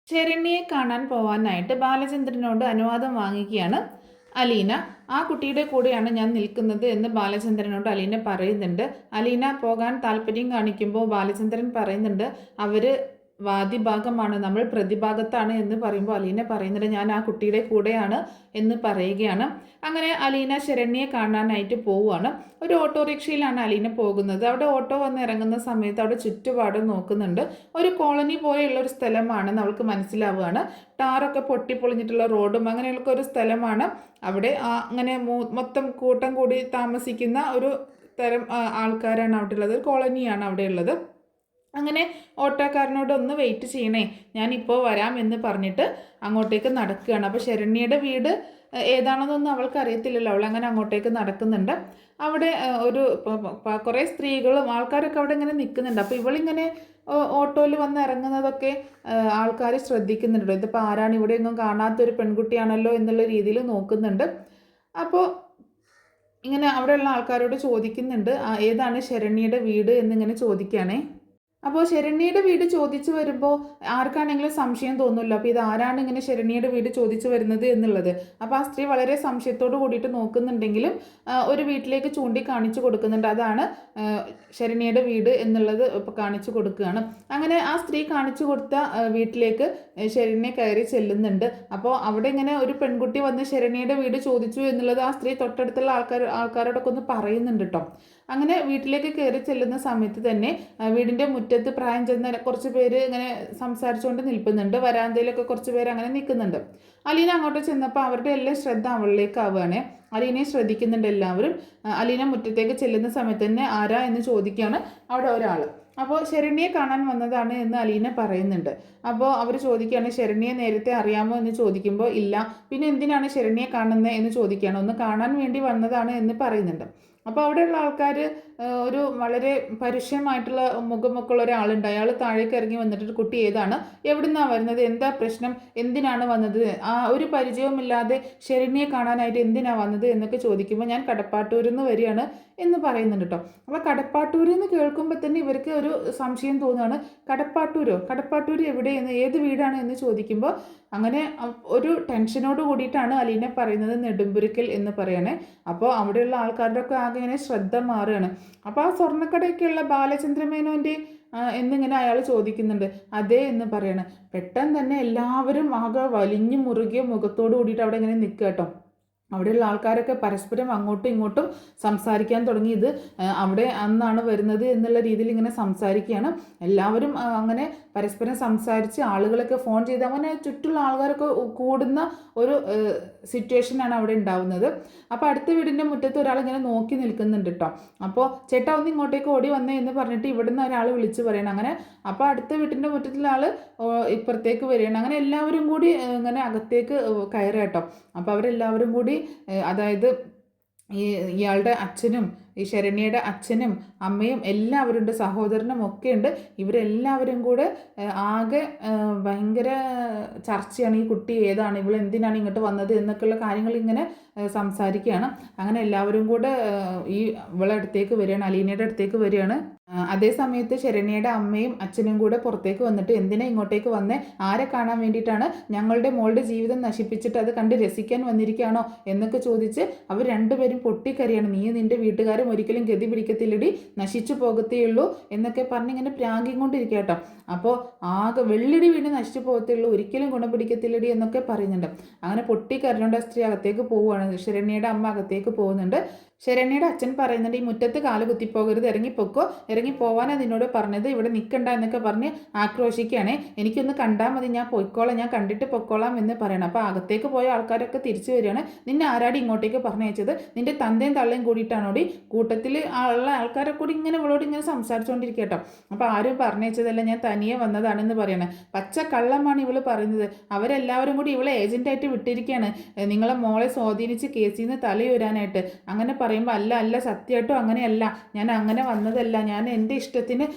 ശരണ്യയെ കാണാൻ പോവാനായിട്ട് ബാലചന്ദ്രനോട് അനുവാദം വാങ്ങിക്കുകയാണ് അലീന. ആ കുട്ടിയുടെ കൂടെയാണ് ഞാൻ നിൽക്കുന്നത് എന്ന് ബാലചന്ദ്രനോട് അലീന പറയുന്നുണ്ട്. അലീന പോകാൻ താല്പര്യം കാണിക്കുമ്പോൾ ബാലചന്ദ്രൻ പറയുന്നുണ്ട് അവർ വാദിഭാഗമാണ്, നമ്മൾ പ്രതിഭാഗത്താണ് എന്ന് പറയുമ്പോൾ അലീന പറയുന്നുണ്ട് ഞാൻ ആ കുട്ടിയുടെ കൂടെയാണ് എന്ന് പറയുകയാണ്. അങ്ങനെ അലീന ശരണ്യയെ കാണാനായിട്ട് പോവുകയാണ്. ഒരു ഓട്ടോറിക്ഷയിലാണ് അലീന പോകുന്നത്. അവിടെ ഓട്ടോ വന്ന് ഇറങ്ങുന്ന സമയത്ത് അവിടെ ചുറ്റുപാടും നോക്കുന്നുണ്ട്. ഒരു കോളനി പോലെയുള്ള ഒരു സ്ഥലമാണെന്ന് അവൾക്ക് മനസ്സിലാവുകയാണ്. ടാറൊക്കെ പൊട്ടിപ്പൊളിഞ്ഞിട്ടുള്ള റോഡും അങ്ങനെയുള്ള ഒരു സ്ഥലമാണ്. അവിടെ അങ്ങനെ മൊത്തം കൂട്ടം കൂടി താമസിക്കുന്ന ഒരു തരം ആൾക്കാരാണ് അവിടെ ഉള്ളത്. ഒരു കോളനിയാണ് അവിടെ ഉള്ളത്. അങ്ങനെ ഓട്ടോക്കാരനോട് ഒന്ന് വെയിറ്റ് ചെയ്യണേ, ഞാനിപ്പോൾ വരാം എന്ന് പറഞ്ഞിട്ട് അങ്ങോട്ടേക്ക് നടക്കുകയാണ്. അപ്പോൾ ശരണ്യയുടെ വീട് ഏതാണെന്നൊന്നും അവൾക്ക് അറിയത്തില്ലല്ലോ. അവൾ അങ്ങനെ അങ്ങോട്ടേക്ക് നടക്കുന്നുണ്ട്. അവിടെ ഒരു കുറേ സ്ത്രീകളും ആൾക്കാരൊക്കെ അവിടെ ഇങ്ങനെ നിൽക്കുന്നുണ്ട്. അപ്പോൾ ഇവളിങ്ങനെ ഓട്ടോയിൽ വന്ന് ഇറങ്ങുന്നതൊക്കെ ആൾക്കാർ ശ്രദ്ധിക്കുന്നുണ്ടോ, ഇതിപ്പോൾ ആരാണ്, ഇവിടെ ഒന്നും കാണാത്തൊരു പെൺകുട്ടിയാണല്ലോ എന്നുള്ള രീതിയിൽ നോക്കുന്നുണ്ട്. അപ്പോൾ ഇങ്ങനെ അവിടെയുള്ള ആൾക്കാരോട് ചോദിക്കുന്നുണ്ട് ഏതാണ് ശരണ്യയുടെ വീട് എന്നിങ്ങനെ ചോദിക്കുകയാണേ. അപ്പോൾ ശരണ്യയുടെ വീട് ചോദിച്ചു വരുമ്പോൾ ആർക്കാണെങ്കിലും സംശയം തോന്നുമല്ലോ, അപ്പോൾ ഇത് ആരാണ് ഇങ്ങനെ ശരണ്യയുടെ വീട് ചോദിച്ചു വരുന്നത് എന്നുള്ളത്. അപ്പോൾ ആ സ്ത്രീ വളരെ സംശയത്തോട് കൂടിയിട്ട് നോക്കുന്നുണ്ടെങ്കിലും ഒരു വീട്ടിലേക്ക് ചൂണ്ടി കാണിച്ചു കൊടുക്കുന്നുണ്ട്. അതാണ് ശരണ്യയുടെ വീട് എന്നുള്ളത് ഇപ്പോൾ കാണിച്ചു കൊടുക്കുകയാണ്. അങ്ങനെ ആ സ്ത്രീ കാണിച്ചു കൊടുത്ത വീട്ടിലേക്ക് ശരണ്യ കയറി ചെല്ലുന്നുണ്ട്. അപ്പോൾ അവിടെ ഇങ്ങനെ ഒരു പെൺകുട്ടി വന്ന് ശരണ്യയുടെ വീട് ചോദിച്ചു എന്നുള്ളത് ആ സ്ത്രീ തൊട്ടടുത്തുള്ള ആൾക്കാരോടൊക്കെ ഒന്ന് പറയുന്നുണ്ട് കേട്ടോ. അങ്ങനെ വീട്ടിലേക്ക് കയറി ചെല്ലുന്ന സമയത്ത് തന്നെ വീടിൻ്റെ മുറ്റത്ത് പ്രായം ചെന്ന കുറച്ച് പേര് ഇങ്ങനെ സംസാരിച്ചുകൊണ്ട് നിൽക്കുന്നുണ്ട്. വരാന്തയിലൊക്കെ കുറച്ച് പേര് അങ്ങനെ നിൽക്കുന്നുണ്ട്. അലീന അങ്ങോട്ട് ചെന്നപ്പോൾ അവരുടെ എല്ലാം ശ്രദ്ധ അവളിലേക്ക് ആവുകയാണ്. അലീനയെ ശ്രദ്ധിക്കുന്നുണ്ട് എല്ലാവരും. അലീന മുറ്റത്തേക്ക് ചെല്ലുന്ന സമയത്ത് തന്നെ ആരാ എന്ന് ചോദിക്കുകയാണ് അവിടെ ഒരാൾ. അപ്പോൾ ശരണ്യയെ കാണാൻ വന്നതാണ് എന്ന് അലീന പറയുന്നുണ്ട്. അപ്പോൾ അവർ ചോദിക്കുകയാണ് ശരണ്യയെ നേരത്തെ അറിയാമോ എന്ന് ചോദിക്കുമ്പോൾ ഇല്ല. പിന്നെ എന്തിനാണ് ശരണ്യയെ കാണുന്നത് എന്ന് ചോദിക്കുകയാണ്. ഒന്ന് കാണാൻ വേണ്ടി വന്നതാണ് എന്ന് പറയുന്നുണ്ട്. അപ്പോൾ അവിടെയുള്ള ആൾക്കാർ ഒരു വളരെ പരുഷമായിട്ടുള്ള മുഖമൊക്കെയുള്ള ഒരാളുണ്ട്. അയാൾ താഴേക്ക് ഇറങ്ങി വന്നിട്ട് കുട്ടി ഏതാണ്, എവിടുന്നാണ് വരുന്നത്, എന്താ പ്രശ്നം, എന്തിനാണ് വന്നത്, ആ ഒരു പരിചയവുമില്ലാതെ ശരണ്യയെ കാണാനായിട്ട് എന്തിനാണ് വന്നത് എന്നൊക്കെ ചോദിക്കുമ്പോൾ ഞാൻ കടപ്പാട്ടൂരിൽ നിന്ന് വരികയാണ് എന്ന് പറയുന്നുണ്ട് കേട്ടോ. അപ്പോൾ കടപ്പാട്ടൂരിൽ നിന്ന് കേൾക്കുമ്പോൾ തന്നെ ഇവർക്ക് ഒരു സംശയം തോന്നുകയാണ്. കടപ്പാട്ടൂർ എവിടെയെന്ന്, ഏത് വീടാണ് എന്ന് ചോദിക്കുമ്പോൾ അങ്ങനെ ഒരു ടെൻഷനോട് കൂടിയിട്ടാണ് അലീന പറയുന്നത് നെടുമ്പുരുക്കൽ എന്ന് പറയണേ. അപ്പോൾ അവിടെയുള്ള ആൾക്കാരുടെ ഒക്കെ ആകെ ഇങ്ങനെ ശ്രദ്ധ മാറുകയാണ്. അപ്പോൾ ആ സ്വർണ്ണക്കടയൊക്കെയുള്ള ബാലചന്ദ്രമേനോൻ്റെ എന്നിങ്ങനെ അയാൾ ചോദിക്കുന്നുണ്ട്. അതേ എന്ന് പറയണേ. പെട്ടെന്ന് തന്നെ എല്ലാവരും ആകെ വലിഞ്ഞു മുറുകിയ മുഖത്തോട് കൂടിയിട്ട് അവിടെ ഇങ്ങനെ നിൽക്കുക കേട്ടോ. അവിടെയുള്ള ആൾക്കാരൊക്കെ പരസ്പരം അങ്ങോട്ടും ഇങ്ങോട്ടും സംസാരിക്കാൻ തുടങ്ങി. ഇത് അവിടെ അന്നാണ് വരുന്നത് എന്നുള്ള രീതിയിൽ ഇങ്ങനെ സംസാരിക്കുകയാണ്. എല്ലാവരും അങ്ങനെ പരസ്പരം സംസാരിച്ച് ആളുകളൊക്കെ ഫോൺ ചെയ്ത് അങ്ങനെ ചുറ്റുള്ള ആൾക്കാരൊക്കെ കൂടുന്ന ഒരു സിറ്റുവേഷനാണ് അവിടെ ഉണ്ടാവുന്നത്. അപ്പോൾ അടുത്ത വീടിൻ്റെ മുറ്റത്ത് ഒരാൾ ഇങ്ങനെ നോക്കി നിൽക്കുന്നുണ്ട് കേട്ടോ. അപ്പോൾ ചേട്ടാ ഒന്ന് ഇങ്ങോട്ടേക്ക് ഓടി വന്നേ എന്ന് പറഞ്ഞിട്ട് ഇവിടുന്ന് ഒരാൾ വിളിച്ച് പറയണം. അങ്ങനെ അപ്പോൾ അടുത്ത വീട്ടിൻ്റെ മുറ്റത്തുള്ള ആൾ ഇപ്പുറത്തേക്ക് വരികയാണ്. അങ്ങനെ എല്ലാവരും കൂടി ഇങ്ങനെ അകത്തേക്ക് കയറുക കേട്ടോ. അപ്പോൾ അവരെല്ലാവരും കൂടി അതായത് ഇയാളുടെ അച്ഛനും ഈ ശരണ്യയുടെ അച്ഛനും അമ്മയും എല്ലാവരും ഉണ്ട്, സഹോദരനും ഒക്കെ ഉണ്ട്. ഇവരെല്ലാവരും കൂടെ ആകെ ഭയങ്കര ചർച്ചയാണ്. ഈ കുട്ടി ഏതാണ്, ഇവൾ എന്തിനാണ് ഇങ്ങോട്ട് വന്നത് എന്നൊക്കെയുള്ള കാര്യങ്ങൾ ഇങ്ങനെ സംസാരിക്കുകയാണ്. അങ്ങനെ എല്ലാവരും കൂടെ ഈ ഇവളുടെ അടുത്തേക്ക് വരികയാണ്, അലീനയുടെ അടുത്തേക്ക് വരികയാണ്. അതേ സമയത്ത് ശരണ്യയുടെ അമ്മയും അച്ഛനും കൂടെ പുറത്തേക്ക് വന്നിട്ട് എന്തിനാ ഇങ്ങോട്ടേക്ക് വന്നേ, ആരെ കാണാൻ വേണ്ടിയിട്ടാണ്, ഞങ്ങളുടെ മോളുടെ ജീവിതം നശിപ്പിച്ചിട്ട് അത് കണ്ട് രസിക്കാൻ വന്നിരിക്കുകയാണോ എന്നൊക്കെ ചോദിച്ച് അവർ രണ്ടുപേരും പൊട്ടിക്കരയാണ്. നീ നിൻ്റെ വീട്ടുകാരും ഒരിക്കലും ഗതി പിടിക്കത്തില്ലടി, നശിച്ചു പോകത്തേയുള്ളൂ എന്നൊക്കെ പറഞ്ഞിങ്ങനെ പ്രാങ്കിക്കൊണ്ടിരിക്കുക കേട്ടോ. അപ്പോൾ ആകെ വെള്ളിടി വീണ് നശിച്ചു പോകത്തേയുള്ളൂ, ഒരിക്കലും ഗുണം പിടിക്കത്തില്ലടി എന്നൊക്കെ പറയുന്നുണ്ട്. അങ്ങനെ പൊട്ടിക്കരഞ്ഞുകൊണ്ട് ആ സ്ത്രീ അകത്തേക്ക് പോവുകയാണ്. ശരണ്യയുടെ അമ്മ അകത്തേക്ക് പോകുന്നുണ്ട്. ശരണ്യയുടെ അച്ഛൻ പറയുന്നുണ്ട് ഈ മുറ്റത്ത് കാല് കുത്തിപ്പോകരുത്, ഇറങ്ങിപ്പോക്കോ, ഇറങ്ങിപ്പോവാനാണ് നിന്നോട് പറഞ്ഞത്, ഇവിടെ നിൽക്കണ്ട എന്നൊക്കെ പറഞ്ഞ് ആക്രോശിക്കുകയാണേ. എനിക്കൊന്ന് കണ്ടാൽ മതി, ഞാൻ പോയിക്കോളാം, ഞാൻ കണ്ടിട്ട് പൊക്കോളാം എന്ന് പറയണം. അപ്പോൾ അകത്തേക്ക് പോയ ആൾക്കാരൊക്കെ തിരിച്ചു വരികയാണ്. നിന്നെ ആരാടി ഇങ്ങോട്ടേക്ക് പറഞ്ഞയച്ചത്, നിൻ്റെ തന്തയും തള്ളയും കൂടിയിട്ടാണോടി, കൂട്ടത്തിൽ ഉള്ള ആൾക്കാരെ കൂടി ഇങ്ങനെ ഇവളോട് ഇങ്ങനെ സംസാരിച്ചുകൊണ്ടിരിക്കുക കേട്ടോ. അപ്പോൾ ആരും പറഞ്ഞയച്ചതല്ല, ഞാൻ തനിയെ വന്നതാണെന്ന് പറയണേ. പച്ച കള്ളമാണ് ഇവൾ പറയുന്നത്. അവരെല്ലാവരും കൂടി ഇവളെ ഏജൻറ്റായിട്ട് വിട്ടിരിക്കുകയാണ്, നിങ്ങളെ മോളെ സ്വാധീനിച്ച് കേസിൽ നിന്ന് തലയുരാനായിട്ട്. അങ്ങനെ പറയുമ്പോൾ അല്ല സത്യമായിട്ടും അങ്ങനെയല്ല, ഞാൻ അങ്ങനെ വന്നതല്ല, ഞാൻ എൻ്റെ ഇഷ്ടത്തിന്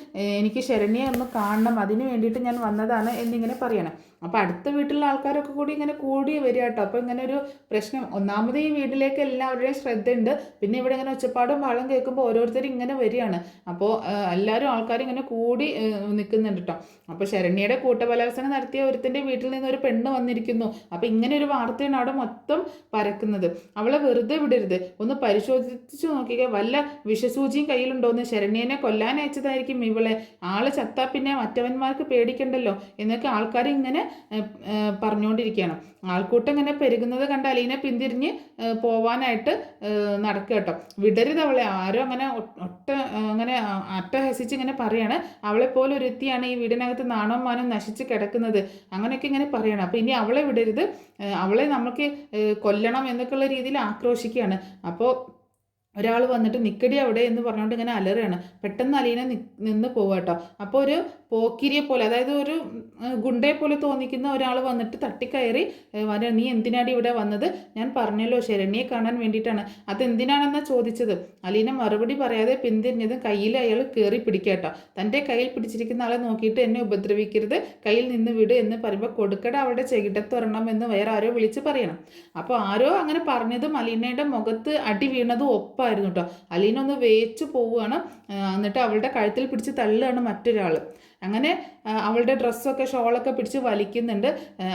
എനിക്ക് ശരണ്യെ ഒന്ന് കാണണം, അതിന് വേണ്ടിയിട്ട് ഞാൻ വന്നതാണ് എന്നിങ്ങനെ പറയണം. അപ്പോൾ അടുത്ത വീട്ടിലുള്ള ആൾക്കാരൊക്കെ കൂടി ഇങ്ങനെ കൂടി വരിക കേട്ടോ. അപ്പോൾ ഇങ്ങനെ ഒരു പ്രശ്നം, ഒന്നാമത് ഈ വീട്ടിലേക്ക് എല്ലാവരുടെയും ശ്രദ്ധയുണ്ട്, പിന്നെ ഇവിടെ ഇങ്ങനെ ഒച്ചപ്പാടും വളം കേൾക്കുമ്പോൾ ഓരോരുത്തരും ഇങ്ങനെ വരികയാണ്. അപ്പോൾ എല്ലാവരും ആൾക്കാരും ഇങ്ങനെ കൂടി നിൽക്കുന്നുണ്ട് കേട്ടോ. അപ്പോൾ ശരണ്യയുടെ കൂട്ടബലാത്സംഗം നടത്തിയ ഒരുത്തിൻ്റെ വീട്ടിൽ നിന്ന് ഒരു പെണ്ണ് വന്നിരിക്കുന്നു. അപ്പോൾ ഇങ്ങനെ ഒരു വാർത്തയാണ് അവിടെ മൊത്തം പരക്കുന്നത്. അവളെ വെറുതെ വിടരുത്, ഒന്ന് പരിശോധിച്ചു നോക്കിക്കുക, വല്ല വിഷസൂചിയും കയ്യിലുണ്ടോയെന്ന്. ശരണ്യനെ കൊല്ലാൻ അയച്ചതായിരിക്കും ഇവളെ, ആള് ചത്താ പിന്നെ മറ്റവന്മാർക്ക് പേടിക്കണ്ടല്ലോ എന്നൊക്കെ ആൾക്കാർ ഇങ്ങനെ പറഞ്ഞുകൊണ്ടിരിക്കുകയാണ്. ആൾക്കൂട്ടം ഇങ്ങനെ പെരുകുന്നത് കണ്ട് അലീന പിന്തിരിഞ്ഞ് പോവാനായിട്ട് നടക്കുക കേട്ടോ. വിടരുത് അവളെ, ആരും അങ്ങനെ അങ്ങനെ അട്ടഹസിച്ച് ഇങ്ങനെ പറയാണ്. അവളെപ്പോലെ ഒരുത്തിയാണ് ഈ വീടിനകത്ത് നാണവും മാനവും നശിച്ച് കിടക്കുന്നത്, അങ്ങനെയൊക്കെ ഇങ്ങനെ പറയണം. അപ്പോൾ ഇനി അവളെ വിടരുത്, അവളെ നമുക്ക് കൊല്ലണം എന്നൊക്കെയുള്ള രീതിയിൽ ആക്രോശിക്കുകയാണ്. അപ്പോൾ ഒരാൾ വന്നിട്ട് നിക്കടി അവിടെ എന്ന് പറഞ്ഞുകൊണ്ട് ഇങ്ങനെ അലറുകയാണ്. പെട്ടെന്ന് അലീന നിന്ന് പോവുക കേട്ടോ. അപ്പോൾ ഒരു പോക്കിരിയെ പോലെ, അതായത് ഒരു ഗുണ്ടയെ പോലെ തോന്നിക്കുന്ന ഒരാൾ വന്നിട്ട് തട്ടിക്കയറി നീ എന്തിനാടി ഇവിടെ വന്നത്? ഞാൻ പറഞ്ഞല്ലോ ശരണ്യെ കാണാൻ വേണ്ടിയിട്ടാണ്. അതെന്തിനാണെന്നാണ് ചോദിച്ചത്. അലീന മറുപടി പറയാതെ പിന്തിരിഞ്ഞതും കയ്യിൽ അയാൾ കയറി പിടിക്കുക കേട്ടോ. തൻ്റെ കയ്യിൽ പിടിച്ചിരിക്കുന്ന ആളെ നോക്കിയിട്ട് എന്നെ ഉപദ്രവിക്കരുത്, കയ്യിൽ നിന്ന് വിട് എന്ന് പറയുമ്പോൾ കൊടുക്കട അവളുടെ ചെകിടത്തൊരെണ്ണം എന്ന് വേറെ ആരോ വിളിച്ച് പറയണം. അപ്പോൾ ആരോ അങ്ങനെ പറഞ്ഞതും അലീനയുടെ മുഖത്ത് അടി വീണതും ഒപ്പായിരുന്നു കേട്ടോ. അലീന ഒന്ന് വേച്ചു പോവുകയാണ്. എന്നിട്ട് അവളുടെ കഴുത്തിൽ പിടിച്ച് തള്ളുകയാണ് മറ്റൊരാൾ. അങ്ങനെ അവളുടെ ഡ്രസ്സൊക്കെ ഷോളൊക്കെ പിടിച്ച് വലിക്കുന്നുണ്ട്.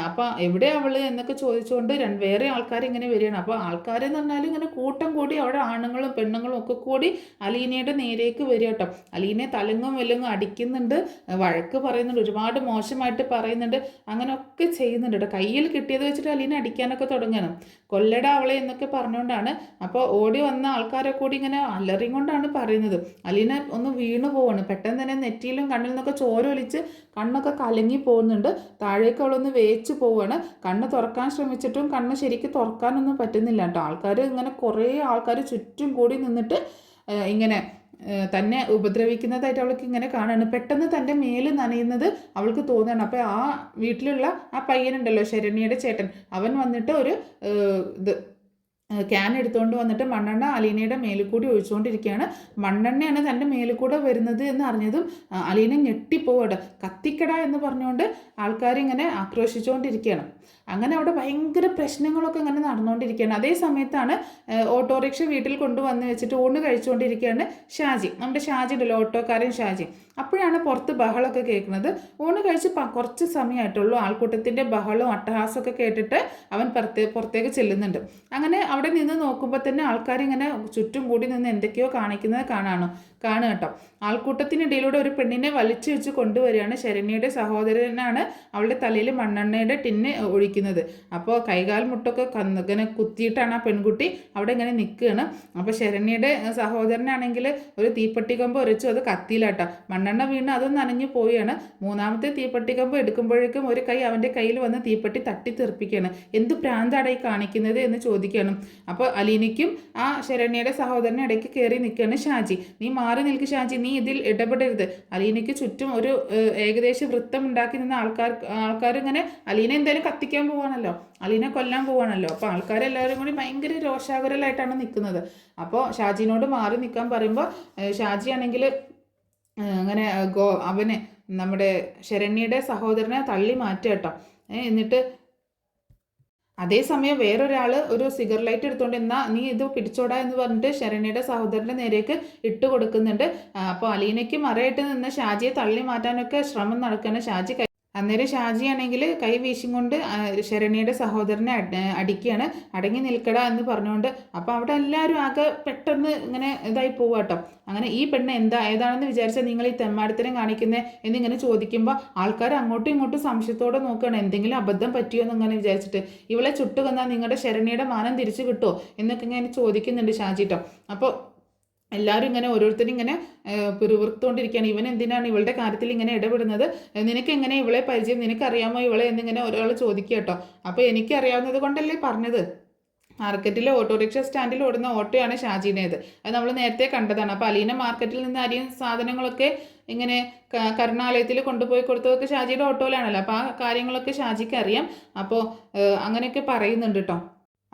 അപ്പോൾ എവിടെ അവൾ എന്നൊക്കെ ചോദിച്ചുകൊണ്ട് വേറെ ആൾക്കാർ ഇങ്ങനെ വരികയാണ്. അപ്പോൾ ആൾക്കാരെന്ന് പറഞ്ഞാൽ ഇങ്ങനെ കൂട്ടം കൂടി അവിടെ ആണുങ്ങളും പെണ്ണുങ്ങളും ഒക്കെ കൂടി അലീനയുടെ നേരേക്ക് വരിക കേട്ടോ. അലീനയെ തലങ്ങും വെല്ലങ്ങും അടിക്കുന്നുണ്ട്, വഴക്ക് പറയുന്നുണ്ട്, ഒരുപാട് മോശമായിട്ട് പറയുന്നുണ്ട്, അങ്ങനെയൊക്കെ ചെയ്യുന്നുണ്ട് കേട്ടോ. കയ്യിൽ കിട്ടിയത് വെച്ചിട്ട് അലീന അടിക്കാനൊക്കെ തുടങ്ങണം. കൊല്ലട അവളെ എന്നൊക്കെ പറഞ്ഞുകൊണ്ടാണ്. അപ്പോൾ ഓടി വന്ന ആൾക്കാരെ കൂടി ഇങ്ങനെ അലറിയും കൊണ്ടാണ് പറയുന്നത്. അലീന ഒന്ന് വീണു പോവാണ്. പെട്ടെന്ന് തന്നെ നെറ്റിയിലും കണ്ണിൽ നിന്നൊക്കെ ചോരൊലിച്ച് കണ്ണൊക്കെ കലങ്ങി പോകുന്നുണ്ട്. താഴേക്ക് അവളൊന്ന് വേച്ച് പോവുകയാണ്. കണ്ണ് തുറക്കാൻ ശ്രമിച്ചിട്ടും കണ്ണ് ശരിക്കും തുറക്കാനൊന്നും പറ്റുന്നില്ല കേട്ടോ. ആൾക്കാർ ഇങ്ങനെ കുറേ ആൾക്കാർ ചുറ്റും കൂടി നിന്നിട്ട് ഇങ്ങനെ തന്നെ ഉപദ്രവിക്കുന്നതായിട്ട് അവൾക്ക് ഇങ്ങനെ കാണുകയാണ്. പെട്ടെന്ന് തൻ്റെ മേല് നനയുന്നത് അവൾക്ക് തോന്നുകയാണ്. അപ്പോൾ ആ വീട്ടിലുള്ള ആ പയ്യനുണ്ടല്ലോ, ശരണ്യയുടെ ചേട്ടൻ, അവൻ വന്നിട്ട് ഒരു ക്യാൻ എടുത്തുകൊണ്ട് വന്നിട്ട് മണ്ണെണ്ണ അലീനയുടെ മേലിൽ കൂടി ഒഴിച്ചുകൊണ്ടിരിക്കുകയാണ്. മണ്ണെണ്ണയാണ് തൻ്റെ മേലിൽ കൂടെ വരുന്നത് എന്ന് അറിഞ്ഞതും അലീന ഞെട്ടിപ്പോവട്ടെ. കത്തിക്കട എന്ന് പറഞ്ഞുകൊണ്ട് ആൾക്കാരിങ്ങനെ ആക്രോശിച്ചുകൊണ്ടിരിക്കുകയാണ്. അങ്ങനെ അവിടെ ഭയങ്കര പ്രശ്നങ്ങളൊക്കെ ഇങ്ങനെ നടന്നുകൊണ്ടിരിക്കുകയാണ്. അതേ സമയത്താണ് ഓട്ടോറിക്ഷ വീട്ടിൽ കൊണ്ടുവന്ന് വെച്ചിട്ട് ഊണ് കഴിച്ചുകൊണ്ടിരിക്കുകയാണ് ഷാജി. നമ്മുടെ ഷാജി ഉണ്ടല്ലോ, ഓട്ടോക്കാരൻ ഷാജി. അപ്പോഴാണ് പുറത്ത് ബഹളമൊക്കെ കേൾക്കുന്നത്. ഊണ് കഴിച്ച് കുറച്ച് സമയമായിട്ടുള്ളൂ. ആൾക്കൂട്ടത്തിൻ്റെ ബഹളവും അട്ടഹാസമൊക്കെ കേട്ടിട്ട് അവൻ പുറത്തേക്ക് ചെല്ലുന്നുണ്ട്. അങ്ങനെ അവിടെ നിന്ന് നോക്കുമ്പോൾ തന്നെ ആൾക്കാരിങ്ങനെ ചുറ്റും കൂടി നിന്ന് എന്തൊക്കെയോ കാണിക്കുന്നത് കാണുക കേട്ടോ. ആൾക്കൂട്ടത്തിനിടയിലൂടെ ഒരു പെണ്ണിനെ വലിച്ചു വെച്ച് കൊണ്ടുവരികയാണ്. ശരണ്യയുടെ സഹോദരനാണ് അവളുടെ തലയിൽ മണ്ണെണ്ണയുടെ ടിന്ന് ഒഴിക്കുന്നത്. അപ്പോൾ കൈകാൽ മുട്ടൊക്കെ ഇങ്ങനെ കുത്തിയിട്ടാണ് ആ പെൺകുട്ടി അവിടെ ഇങ്ങനെ നിൽക്കുകയാണ്. അപ്പോൾ ശരണ്യയുടെ സഹോദരനാണെങ്കിൽ ഒരു തീപ്പെട്ടിക്കമ്പ് ഉരച്ചു, അത് കത്തിയിലാട്ടോ. മണ്ണെണ്ണ വീണ് അതൊന്ന് നനഞ്ഞു പോവുകയാണ്. മൂന്നാമത്തെ തീപ്പെട്ടിക്കമ്പ് എടുക്കുമ്പോഴേക്കും ഒരു കൈ അവൻ്റെ കയ്യിൽ വന്ന് തീപ്പെട്ടി തട്ടി തെറിപ്പിക്കുകയാണ്. എന്ത് പ്രാന്താണ് ഈ കാണിക്കുന്നത് എന്ന് ചോദിക്കുകയാണ്. അപ്പോൾ അലീനയ്ക്കും ആ ശരണ്യയുടെ സഹോദരനെ ഇടയ്ക്ക് കയറി നിൽക്കുകയാണ് ഷാജി. നീ മാറി നിൽക്ക് ഷാജി, നീ ഇതിൽ ഇടപെടരുത്. അലീനയ്ക്ക് ചുറ്റും ഒരു ഏകദേശ വൃത്തം ഉണ്ടാക്കി നിന്ന ആൾക്കാർ ഇങ്ങനെ അലീന എന്തായാലും കത്തിക്കാൻ പോവാണല്ലോ, അലീന കൊല്ലാൻ പോവാണല്ലോ. അപ്പോൾ ആൾക്കാരെല്ലാവരും കൂടി ഭയങ്കര രോഷാകുലരായിട്ടാണ് നിൽക്കുന്നത്. അപ്പോൾ ഷാജിനോട് മാറി നിൽക്കാൻ പറയുമ്പോൾ ഷാജി ആണെങ്കിൽ അങ്ങനെ അവനെ നമ്മുടെ ശരണ്യയുടെ സഹോദരനെ തള്ളി മാറ്റുക കേട്ടോ. എന്നിട്ട് അതേസമയം വേറൊരാൾ ഒരു സിഗർ ലൈറ്റ് എടുത്തുകൊണ്ട് നീ ഇത് പിടിച്ചോടാ എന്ന് പറഞ്ഞിട്ട് ശരണ്യയുടെ സഹോദരൻ്റെ നേരേക്ക് ഇട്ട് കൊടുക്കുന്നുണ്ട്. അപ്പോൾ അലീനയ്ക്ക് മറയായിട്ട് നിന്ന് ഷാജിയെ തള്ളി മാറ്റാനൊക്കെ ശ്രമം നടക്കുകയാണ്. ഷാജി അന്നേരം ഷാജിയാണെങ്കിൽ കൈ വീശും കൊണ്ട് ശരണ്യയുടെ സഹോദരനെ അടിക്കുകയാണ്. അടങ്ങി നിൽക്കട എന്ന് പറഞ്ഞുകൊണ്ട്. അപ്പോൾ അവിടെ എല്ലാവരും ആകെ പെട്ടെന്ന് ഇങ്ങനെ ഇതായി പോവുക കേട്ടോ. അങ്ങനെ ഈ പെണ്ണ് ഏതാണെന്ന് വിചാരിച്ചാൽ നിങ്ങൾ ഈ തെമ്മാടിത്തരം കാണിക്കുന്നത് എന്നിങ്ങനെ ചോദിക്കുമ്പോൾ ആൾക്കാർ അങ്ങോട്ടും ഇങ്ങോട്ടും സംശയത്തോടെ നോക്കുകയാണ്, എന്തെങ്കിലും അബദ്ധം പറ്റിയോ എന്നിങ്ങനെ വിചാരിച്ചിട്ട്. ഇവളെ ചുട്ടുകൊന്നാൽ നിങ്ങളുടെ ശരണ്യയുടെ മാനം തിരിച്ചു കിട്ടുമോ എന്നൊക്കെ ഇങ്ങനെ ചോദിക്കുന്നുണ്ട് ഷാജി കേട്ടോ. അപ്പോൾ എല്ലാവരും ഇങ്ങനെ ഓരോരുത്തരും ഇങ്ങനെ പിറുവിറുത്തുകൊണ്ടിരിക്കുകയാണ്. ഇവൻ എന്തിനാണ് ഇവളുടെ കാര്യത്തിൽ ഇങ്ങനെ ഇടപെടുന്നത്? നിനക്ക് എങ്ങനെ ഇവളെ പരിചയം, നിനക്കറിയാമോ ഇവളെ എന്നിങ്ങനെ ഒരാൾ ചോദിക്കുക കേട്ടോ. അപ്പോൾ എനിക്കറിയാവുന്നത് കൊണ്ടല്ലേ പറഞ്ഞത്. മാർക്കറ്റിലെ ഓട്ടോറിക്ഷ സ്റ്റാൻഡിൽ ഓടുന്ന ഓട്ടോയാണ് ഷാജീനേത്. അത് നമ്മൾ നേരത്തെ കണ്ടതാണ്. അപ്പോൾ അലീന മാർക്കറ്റിൽ നിന്ന് അരിയും സാധനങ്ങളൊക്കെ ഇങ്ങനെ കരുണാലയത്തിൽ കൊണ്ടുപോയി കൊടുത്തതൊക്കെ ഷാജിയുടെ ഓട്ടോയിലാണല്ലോ. അപ്പോൾ ആ കാര്യങ്ങളൊക്കെ ഷാജിക്ക് അറിയാം. അപ്പോൾ അങ്ങനെയൊക്കെ പറയുന്നുണ്ട് കേട്ടോ.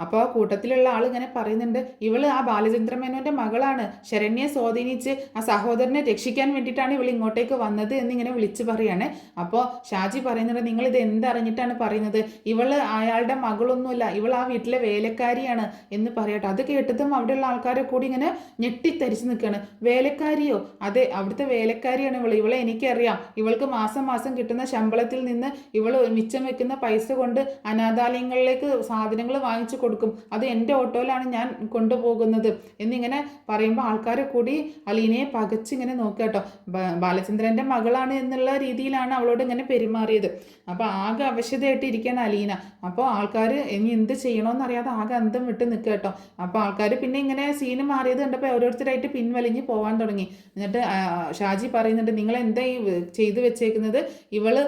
അപ്പോൾ ആ കൂട്ടത്തിലുള്ള ആൾ ഇങ്ങനെ പറയുന്നുണ്ട്, ഇവള് ആ ബാലചന്ദ്ര മേനോന്റെ മകളാണ്, ശരണ്യെ സ്വാധീനിച്ച് ആ സഹോദരനെ രക്ഷിക്കാൻ വേണ്ടിയിട്ടാണ് ഇവൾ ഇങ്ങോട്ടേക്ക് വന്നത് എന്നിങ്ങനെ വിളിച്ച് പറയാണ്. അപ്പോൾ ഷാജി പറയുന്നുണ്ട്, നിങ്ങൾ ഇത് എന്തറിഞ്ഞിട്ടാണ് പറയുന്നത്, ഇവള് അയാളുടെ മകളൊന്നുമില്ല, ഇവൾ ആ വീട്ടിലെ വേലക്കാരിയാണ് എന്ന് പറയട്ടെ. അത് കേട്ടതും അവിടെയുള്ള ആൾക്കാരെ കൂടി ഇങ്ങനെ ഞെട്ടിത്തരിച്ച് നിൽക്കുകയാണ്. വേലക്കാരിയോ? അതെ, അവിടുത്തെ വേലക്കാരിയാണ് ഇവൾ, ഇവളെ എനിക്കറിയാം, ഇവൾക്ക് മാസം മാസം കിട്ടുന്ന ശമ്പളത്തിൽ നിന്ന് ഇവൾ മിച്ചം വെക്കുന്ന പൈസ കൊണ്ട് അനാഥാലയങ്ങളിലേക്ക് സാധനങ്ങൾ വാങ്ങിച്ചു കൊടുക്കും, അത് എൻ്റെ ഓട്ടോയിലാണ് ഞാൻ കൊണ്ടുപോകുന്നത് എന്നിങ്ങനെ പറയുമ്പോൾ ആൾക്കാരെ കൂടി അലീനയെ പകച്ചിങ്ങനെ നോക്കുക കേട്ടോ. ബാലചന്ദ്രൻ്റെ മകളാണ് എന്നുള്ള രീതിയിലാണ് അവളോട് ഇങ്ങനെ പെരുമാറിയത്. അപ്പോൾ ആകെ അവശതയായിട്ട് ഇരിക്കുകയാണ് അലീന. അപ്പോൾ ആൾക്കാർ ഇനി എന്ത് ചെയ്യണമെന്നറിയാതെ ആകെ അന്തം വിട്ട് നിൽക്കുക കേട്ടോ. അപ്പോൾ ആൾക്കാർ പിന്നെ ഇങ്ങനെ സീന് മാറിയത് കണ്ടപ്പോൾ ഓരോരുത്തരായിട്ട് പിൻവലിഞ്ഞ് പോകാൻ തുടങ്ങി. എന്നിട്ട് ഷാജി പറയുന്നുണ്ട്, നിങ്ങൾ എന്താ ഈ ചെയ്തു വെച്ചേക്കുന്നത്, ഇവള്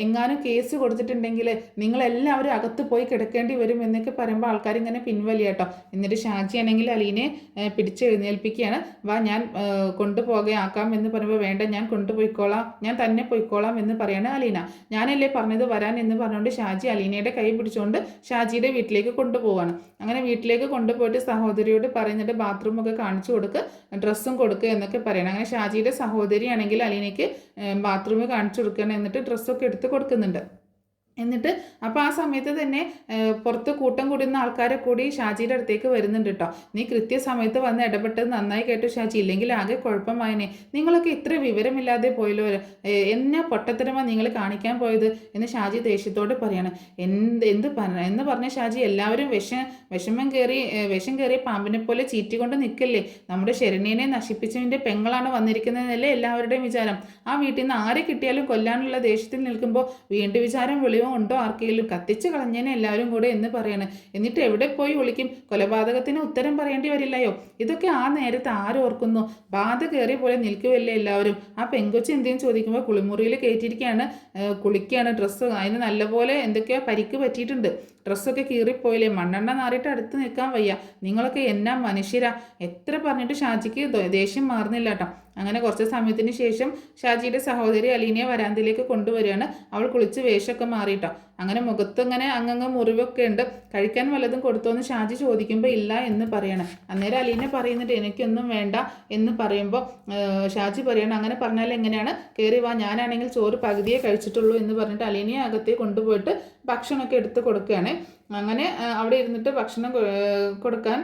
എങ്ങാനും കേസ് കൊടുത്തിട്ടുണ്ടെങ്കിൽ നിങ്ങളെല്ലാവരും അകത്ത് പോയി കിടക്കേണ്ടി വരും എന്നൊക്കെ പറയുമ്പോൾ ആൾക്കാർ ഇങ്ങനെ പിൻവലിയാട്ടോ. എന്നിട്ട് ഷാജി ആണെങ്കിൽ അലീനെ പിടിച്ചെഴുന്നേൽപ്പിക്കുകയാണ്. വാ, ഞാൻ കൊണ്ടുപോകാം എന്ന് പറയുമ്പോൾ വേണ്ട, ഞാൻ കൊണ്ടുപോയിക്കോളാം, ഞാൻ തന്നെ പോയിക്കോളാം എന്ന് പറയാണ് അലീന. ഞാനല്ലേ പറഞ്ഞത് വരാൻ എന്ന് പറഞ്ഞുകൊണ്ട് ഷാജി അലീനയുടെ കൈ പിടിച്ചുകൊണ്ട് ഷാജിയുടെ വീട്ടിലേക്ക് കൊണ്ടുപോവാണ്. അങ്ങനെ വീട്ടിലേക്ക് കൊണ്ടുപോയിട്ട് സഹോദരിയോട് പറയുന്നുണ്ട് ബാത്റൂമൊക്കെ കാണിച്ചു കൊടുക്കുക, ഡ്രസ്സും കൊടുക്കുക എന്നൊക്കെ പറയണം. അങ്ങനെ ഷാജിയുടെ സഹോദരിയാണെങ്കിൽ അലീനയ്ക്ക് ബാത്റൂം കാണിച്ചു കൊടുക്കണം, എന്നിട്ട് ഡ്രസ്സൊക്കെ എടുത്ത് കൊടുക്കുന്നുണ്ട്. എന്നിട്ട് അപ്പോൾ ആ സമയത്ത് തന്നെ പുറത്ത് കൂട്ടം കൂടുന്ന ആൾക്കാരെ കൂടി ഷാജിയുടെ അടുത്തേക്ക് വരുന്നുണ്ട് കേട്ടോ. നീ കൃത്യസമയത്ത് വന്ന് ഇടപെട്ടത് നന്നായി കേട്ടു ഷാജി, ഇല്ലെങ്കിൽ ആകെ കുഴപ്പമായനെ, നിങ്ങളൊക്കെ ഇത്ര വിവരമില്ലാതെ പോയല്ലോ, എന്നാ പൊട്ടത്തരമാണ് നിങ്ങൾ കാണിക്കാൻ പോയത് എന്ന് ഷാജി ദേഷ്യത്തോട് പറയാണ്. എന്ന് പറഞ്ഞ ഷാജി, എല്ലാവരും വിഷം കയറിയ പാമ്പിനെ പോലെ ചീറ്റിക്കൊണ്ട് നിൽക്കല്ലേ, നമ്മുടെ ശരണ്യനെ നശിപ്പിച്ചതിൻ്റെ പെങ്ങളാണ് വന്നിരിക്കുന്നതെന്നല്ലേ എല്ലാവരുടെയും വിചാരം. ആ വീട്ടിൽ നിന്ന് ആരെ കിട്ടിയാലും കൊല്ലാനുള്ള ദേഷ്യത്തിൽ നിൽക്കുമ്പോൾ വീണ്ടും വിചാരം ഉണ്ടോ ആർക്കെങ്കിലും, കത്തിച്ച് കളഞ്ഞേനെ എല്ലാവരും കൂടെ എന്ന് പറയണം. എന്നിട്ട് എവിടെ പോയി വിളിക്കും, കൊലപാതകത്തിന് ഉത്തരം പറയേണ്ടി വരില്ലയോ. ഇതൊക്കെ ആ നേരത്ത് ആരോർക്കുന്നു, ബാധ കയറിയ പോലെ നിൽക്കുമല്ലേ എല്ലാവരും. ആ പെങ്കൊച്ച് എന്തെങ്കിലും ചോദിക്കുമ്പോൾ കുളിമുറിയിൽ കയറ്റിയിരിക്കുകയാണ്, കുളിക്കുകയാണ്, ഡ്രസ്സ് അതിന് നല്ലപോലെ എന്തൊക്കെയോ പരിക്ക് പറ്റിയിട്ടുണ്ട്, ഡ്രസ്സൊക്കെ കീറിപ്പോയില്ലേ, മണ്ണെണ്ണ നാറിയിട്ട് അടുത്ത് നിൽക്കാൻ വയ്യ, നിങ്ങളൊക്കെ എന്നാ മനുഷ്യരാ. എത്ര പറഞ്ഞിട്ട് ഷാജിക്ക് ദേഷ്യം മാറുന്നില്ല കേട്ടോ. അങ്ങനെ കുറച്ച് സമയത്തിന് ശേഷം ഷാജിയുടെ സഹോദരി അലീനയെ വരാന്തയിലേക്ക് കൊണ്ടുവരികയാണ്. അവൾ കുളിച്ച് വേഷമൊക്കെ മാറിയിട്ടോ. അങ്ങനെ മുഖത്ത് ഇങ്ങനെ അങ്ങങ്ങ് മുറിവൊക്കെ ഉണ്ട്. കഴിക്കാൻ വല്ലതും കൊടുത്തോന്ന് ഷാജി ചോദിക്കുമ്പോൾ ഇല്ല എന്ന് പറയണം. അന്നേരം അലീന പറയുന്നുണ്ട് എനിക്കൊന്നും വേണ്ട എന്ന് പറയുമ്പോൾ ഷാജി പറയണം, അങ്ങനെ പറഞ്ഞാൽ എങ്ങനെയാണ്, കയറി വാ, ഞാനാണെങ്കിൽ ചോറ് പകുതിയെ കഴിച്ചിട്ടുള്ളൂ എന്ന് പറഞ്ഞിട്ട് അലീനയെ അകത്തേക്ക് കൊണ്ടുപോയിട്ട് ഭക്ഷണമൊക്കെ എടുത്ത് കൊടുക്കുകയാണ്. അങ്ങനെ അവിടെ ഇരുന്നിട്ട് ഭക്ഷണം കൊടുക്കാൻ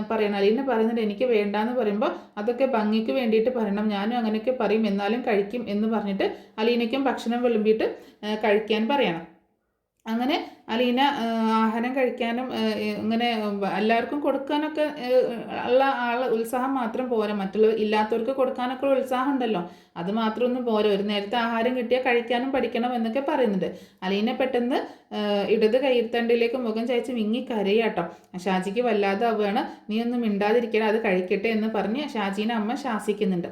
പറയണം. അലീന പറയുന്നുണ്ട് എനിക്ക് വേണ്ടാന്ന് പറയുമ്പോൾ അതൊക്കെ ഭംഗിക്ക് വേണ്ടിയിട്ട് പറയണം, ഞാനും അങ്ങനെയൊക്കെ പറയും, എന്നാലും കഴിക്കും എന്ന് പറഞ്ഞിട്ട് അലീനയ്ക്കും ഭക്ഷണം വിളമ്പിയിട്ട് കഴിക്കാൻ പറയണം. അങ്ങനെ അലീന ആഹാരം കഴിക്കാനും ഇങ്ങനെ എല്ലാവർക്കും കൊടുക്കാനൊക്കെ ഉള്ള ഉത്സാഹം മാത്രം പോരാ, മറ്റുള്ള ഇല്ലാത്തവർക്ക് കൊടുക്കാനൊക്കെ ഉള്ള ഉത്സാഹം ഉണ്ടല്ലോ, അത് മാത്രമൊന്നും പോരാ. ഒരു നേരത്തെ ആഹാരം കിട്ടിയാൽ കഴിക്കാനും പഠിക്കണം എന്നൊക്കെ പറയുന്നുണ്ട്. അലീന പെട്ടെന്ന് ഇടത് കൈത്തണ്ടിലേക്ക് മുഖം ചായച്ച് വിങ്ങി കരയാട്ടോ. ഷാജിക്ക് വല്ലാതെ ആവുകയാണ്. നീ ഒന്നും മിണ്ടാതിരിക്കണം, അത് കഴിക്കട്ടെ എന്ന് പറഞ്ഞ് ഷാജീനെ അമ്മ ശാസിക്കുന്നുണ്ട്.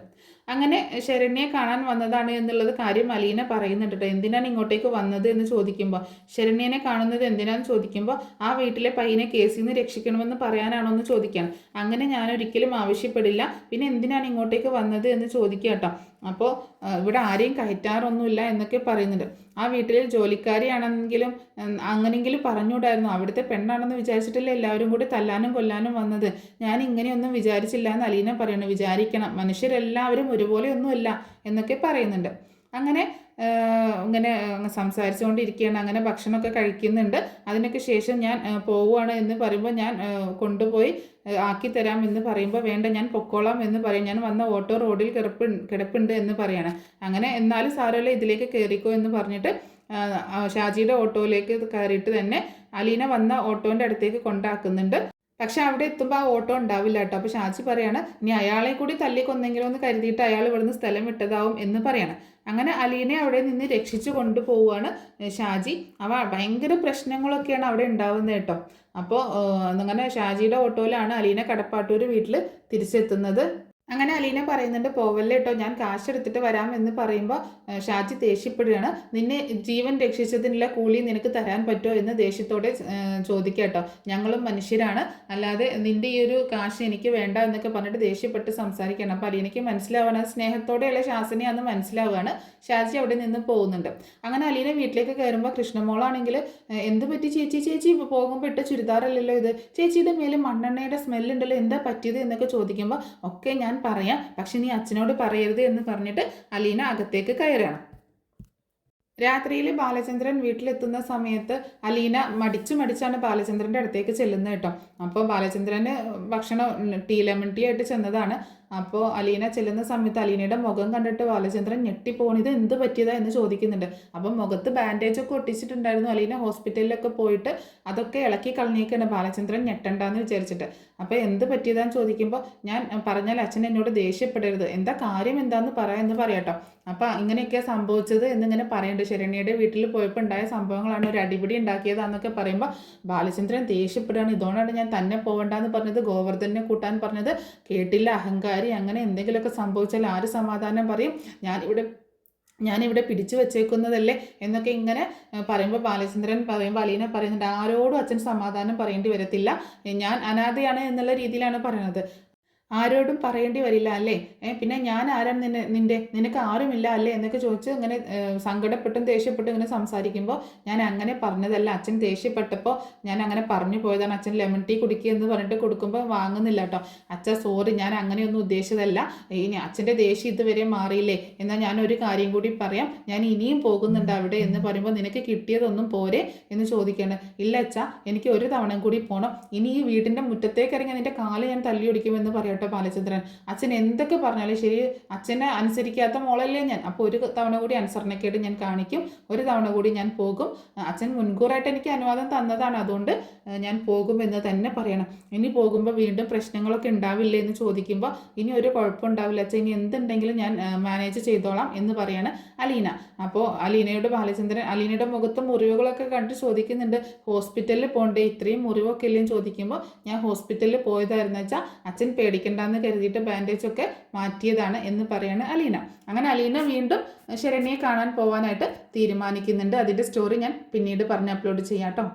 അങ്ങനെ ശരണ്യെ കാണാൻ വന്നതാണ് എന്നുള്ളത് കാര്യം അലീന പറയുന്നുണ്ട് കേട്ടോ. എന്തിനാണ് ഇങ്ങോട്ടേക്ക് വന്നത് എന്ന് ചോദിക്കുമ്പോൾ, ശരണ്യനെ കാണുന്നത് എന്തിനാന്ന് ചോദിക്കുമ്പോൾ ആ വീട്ടിലെ പയ്യനെ കേസിൽ നിന്ന് രക്ഷിക്കണമെന്ന് പറയാനാണോ എന്ന് ചോദിക്കുകയാണ്. അങ്ങനെ ഞാനൊരിക്കലും ആവശ്യപ്പെടില്ല, പിന്നെ എന്തിനാണ് ഇങ്ങോട്ടേക്ക് വന്നത് എന്ന് ചോദിക്കുക കേട്ടോ. അപ്പോൾ ഇവിടെ ആരെയും കയറ്റാറൊന്നുമില്ല എന്നൊക്കെ പറയുന്നുണ്ട്. ആ വീട്ടിൽ ജോലിക്കാരിയാണെങ്കിലും അങ്ങനെയെങ്കിലും പറഞ്ഞുകൂടായിരുന്നു, അവിടുത്തെ പെണ്ണാണെന്ന് വിചാരിച്ചിട്ടില്ല എല്ലാവരും കൂടി തല്ലാനും കൊല്ലാനും വന്നത്, ഞാൻ ഇങ്ങനെയൊന്നും വിചാരിച്ചില്ല എന്ന് അലീന പറയുന്നു. വിചാരിക്കണം, മനുഷ്യരെല്ലാവരും ഒരുപോലെയൊന്നുമല്ല എന്നൊക്കെ പറയുന്നുണ്ട്. അങ്ങനെ ഇങ്ങനെ സംസാരിച്ചുകൊണ്ടിരിക്കുകയാണ്. അങ്ങനെ ഭക്ഷണമൊക്കെ കഴിക്കുന്നുണ്ട്. അതിനൊക്കെ ശേഷം ഞാൻ പോവുകയാണ് എന്ന് പറയുമ്പോൾ ഞാൻ കൊണ്ടുപോയി ആക്കി തരാം എന്ന് പറയുമ്പോൾ വേണ്ട, ഞാൻ പൊക്കോളാം എന്ന് പറയും, ഞാൻ വന്ന ഓട്ടോ റോഡിൽ കിടപ്പുണ്ട് എന്ന് പറയാണ്. അങ്ങനെ എന്നാലും സാരമല്ല ഇതിലേക്ക് കയറിക്കോ എന്ന് പറഞ്ഞിട്ട് ഷാജിയുടെ ഓട്ടോയിലേക്ക് കയറിയിട്ട് തന്നെ അലീന വന്ന ഓട്ടോൻ്റെ അടുത്തേക്ക് കൊണ്ടാക്കുന്നുണ്ട്. പക്ഷെ അവിടെ എത്തുമ്പോൾ ആ ഓട്ടോ ഉണ്ടാവില്ല കേട്ടോ. അപ്പോൾ ഷാജി പറയാണ് ഇനി അയാളെ കൂടി തല്ലിക്കൊന്നെങ്കിലും എന്ന് കരുതിയിട്ട് അയാൾ ഇവിടുന്ന് സ്ഥലം വിട്ടതാവും എന്ന് പറയണം. അങ്ങനെ അലീനെ അവിടെ നിന്ന് രക്ഷിച്ചു കൊണ്ടുപോവുകയാണ് ഷാജി. ഭയങ്കര പ്രശ്നങ്ങളൊക്കെയാണ് അവിടെ ഉണ്ടാവുന്നത് കേട്ടോ. അപ്പോൾ അങ്ങനെ ഷാജിയുടെ ഓട്ടോയിലാണ് അലീന കടപ്പാട്ടൂർ വീട്ടിൽ തിരിച്ചെത്തുന്നത്. അങ്ങനെ അലീന പറയുന്നുണ്ട്, പോവല്ലേ കേട്ടോ, ഞാൻ കാശ് എടുത്തിട്ട് വരാം എന്ന് പറയുമ്പോൾ ഷാജി ദേഷ്യപ്പെടുകയാണ്. നിന്നെ ജീവൻ രക്ഷിച്ചതിനുള്ള കൂലി നിനക്ക് തരാൻ പറ്റുമോ എന്ന് ദേഷ്യത്തോടെ ചോദിക്കുക കേട്ടോ. ഞങ്ങളും മനുഷ്യരാണ്, അല്ലാതെ നിന്റെ ഈ ഒരു കാശ് എനിക്ക് വേണ്ട എന്നൊക്കെ പറഞ്ഞിട്ട് ദേഷ്യപ്പെട്ട് സംസാരിക്കണം. അപ്പോൾ അലീനയ്ക്ക് മനസ്സിലാവുകയാണ്, ശാസനയെ ഷാസിനെയാണെന്ന് മനസ്സിലാവുകയാണ്. ഷാജി അവിടെ നിന്ന് പോകുന്നുണ്ട്. അങ്ങനെ അലീന വീട്ടിലേക്ക് കയറുമ്പോൾ കൃഷ്ണമോളാണെങ്കിൽ എന്ത് പറ്റി ചേച്ചി, ചേച്ചി പോകുമ്പോൾ ഇട്ട ചുരിദാറല്ലല്ലോ ഇത്, ചേച്ചിയുടെ മേലെ മണ്ണെണ്ണയുടെ സ്മെല്ലുണ്ടല്ലോ, എന്താ പറ്റിയത് എന്നൊക്കെ ചോദിക്കുമ്പോൾ ഒക്കെ ഞാൻ പറയാം, പക്ഷെ നീ അച്ഛനോട് പറയരുത് എന്ന് പറഞ്ഞിട്ട് അലീന അകത്തേക്ക് കയറുകയാണ്. രാത്രിയിൽ ബാലചന്ദ്രൻ വീട്ടിലെത്തുന്ന സമയത്ത് അലീന മടിച്ചാണ് ബാലചന്ദ്രൻ്റെ അടുത്തേക്ക് ചെല്ലുന്നത് കേട്ടോ. അപ്പോൾ ബാലചന്ദ്രന് ഭക്ഷണം ലെമൺ ടീ ആയിട്ട് ചെന്നതാണ്. അപ്പോൾ അലീന ചെല്ലുന്ന സമയത്ത് അലീനയുടെ മുഖം കണ്ടിട്ട് ബാലചന്ദ്രൻ ഞെട്ടിപ്പോണ്, ഇത് എന്ത് പറ്റിയതാ എന്ന് ചോദിക്കുന്നുണ്ട്. അപ്പം മുഖത്ത് ബാൻഡേജൊക്കെ ഒട്ടിച്ചിട്ടുണ്ടായിരുന്നു. അലീന ഹോസ്പിറ്റലിലൊക്കെ പോയിട്ട് അതൊക്കെ ഇളക്കി കളഞ്ഞേക്കാണ് ബാലചന്ദ്രൻ ഞെട്ടണ്ടെന്ന് വിചാരിച്ചിട്ട്. അപ്പോൾ എന്ത് പറ്റിയതാന്ന് ചോദിക്കുമ്പോൾ ഞാൻ പറഞ്ഞാൽ അച്ഛൻ എന്നോട് ദേഷ്യപ്പെടരുത്, എന്താ കാര്യം എന്താന്ന് പറയാമെന്ന് പറയാട്ടോ. അപ്പോൾ ഇങ്ങനെയൊക്കെയാണ് സംഭവിച്ചത് എന്നിങ്ങനെ പറയുന്നുണ്ട്. ശരണ്യയുടെ വീട്ടിൽ പോയപ്പോൾ ഉണ്ടായ സംഭവങ്ങളാണ്, ഒരു അടിപിടി ഉണ്ടാക്കിയതാന്നൊക്കെ പറയുമ്പോൾ ബാലചന്ദ്രൻ ദേഷ്യപ്പെടുകയാണ്. ഇതുകൊണ്ടാണ് ഞാൻ തന്നെ പോകണ്ടെന്ന് പറഞ്ഞത്, ഗോവർദ്ധനെ കൂട്ടാൻ പറഞ്ഞത് കേട്ടില്ല, അഹങ്കാരി, അങ്ങനെ എന്തെങ്കിലുമൊക്കെ സംഭവിച്ചാൽ ആര് സമാധാനം പറയും, ഞാനിവിടെ പിടിച്ചു വെച്ചേക്കുന്നതല്ലേ എന്നൊക്കെ ഇങ്ങനെ പറയുമ്പോൾ ബാലചന്ദ്രൻ പറയുമ്പോൾ അലീന പറയുന്നുണ്ട്, ആരോടും അച്ഛൻ സമാധാനം പറയേണ്ടി വരത്തില്ല, ഞാൻ അനാഥയാണ് എന്നുള്ള രീതിയിലാണ് പറയുന്നത്. ആരോടും പറയേണ്ടി വരില്ല അല്ലേ, പിന്നെ ഞാൻ ആരാണ് നിനക്ക് ആരുമില്ല അല്ലേ എന്നൊക്കെ ചോദിച്ച് ഇങ്ങനെ സങ്കടപ്പെട്ടും ദേഷ്യപ്പെട്ടും ഇങ്ങനെ സംസാരിക്കുമ്പോൾ ഞാൻ അങ്ങനെ പറഞ്ഞതല്ല, അച്ഛൻ ദേഷ്യപ്പെട്ടപ്പോൾ ഞാൻ അങ്ങനെ പറഞ്ഞു പോയതാണ്, അച്ഛൻ ലെമൺ ടീ കുടിക്കുക എന്ന് പറഞ്ഞിട്ട് കൊടുക്കുമ്പോൾ വാങ്ങുന്നില്ല കേട്ടോ. അച്ഛാ സോറി, ഞാൻ അങ്ങനെയൊന്നും ഉദ്ദേശിച്ചതല്ല, ഇനി അച്ഛൻ്റെ ദേഷ്യം ഇതുവരെ മാറിയില്ലേ, എന്നാൽ ഞാൻ ഒരു കാര്യം കൂടി പറയാം, ഞാൻ ഇനിയും പോകുന്നുണ്ട് അവിടെ എന്ന് പറയുമ്പോൾ നിനക്ക് കിട്ടിയതൊന്നും പോരെ എന്ന് ചോദിക്കേണ്ട. ഇല്ല അച്ഛാ, എനിക്ക് ഒരു തവണ കൂടി പോകണം, ഇനി ഈ വീടിൻ്റെ മുറ്റത്തേക്ക് ഇറങ്ങി നിൻ്റെ കാല് ഞാൻ തല്ലി ഒടിക്കുമെന്ന് പറയട്ടെ ബാലചന്ദ്രൻ. അച്ഛൻ എന്തൊക്കെ പറഞ്ഞാലും ശരി, അച്ഛനെ അനുസരിക്കാത്ത മോളല്ലേ ഞാൻ, അപ്പോൾ ഒരു തവണ കൂടി അനുസരണക്കേട് ഞാൻ കാണിക്കും, ഒരു തവണ കൂടി ഞാൻ പോകും, അച്ഛൻ മുൻകൂറായിട്ട് എനിക്ക് അനുവാദം തന്നതാണ്, അതുകൊണ്ട് ഞാൻ പോകുമെന്ന് തന്നെ പറയണം. ഇനി പോകുമ്പോൾ വീണ്ടും പ്രശ്നങ്ങളൊക്കെ ഉണ്ടാവില്ലേ എന്ന് ചോദിക്കുമ്പോൾ ഇനി ഒരു കുഴപ്പമുണ്ടാവില്ല അച്ഛൻ, ഇനി എന്തുണ്ടെങ്കിലും ഞാൻ മാനേജ് ചെയ്തോളാം എന്ന് പറയാണ് അലീന. അപ്പോൾ അലീനയുടെ മുഖത്ത് മുറിവുകളൊക്കെ കണ്ട് ചോദിക്കുന്നുണ്ട്, ഹോസ്പിറ്റലിൽ പോകണ്ടേ, ഇത്രയും മുറിവൊക്കെ ഇല്ലെന്ന് ചോദിക്കുമ്പോൾ ഞാൻ ഹോസ്പിറ്റലിൽ പോയതായിരുന്നു വെച്ചാൽ അച്ഛൻ പേടിക്കണ്ടെന്ന് കരുതിയിട്ട് ബാൻഡേജൊക്കെ മാറ്റിയതാണ് എന്ന് പറയാണ് അലീന. അങ്ങനെ അലീന വീണ്ടും ശരണ്യയെ കാണാൻ പോകാനായിട്ട് തീരുമാനിക്കുന്നുണ്ട്. അതിൻ്റെ സ്റ്റോറി ഞാൻ പിന്നീട് പറഞ്ഞ് അപ്ലോഡ് ചെയ്യാം കേട്ടോ.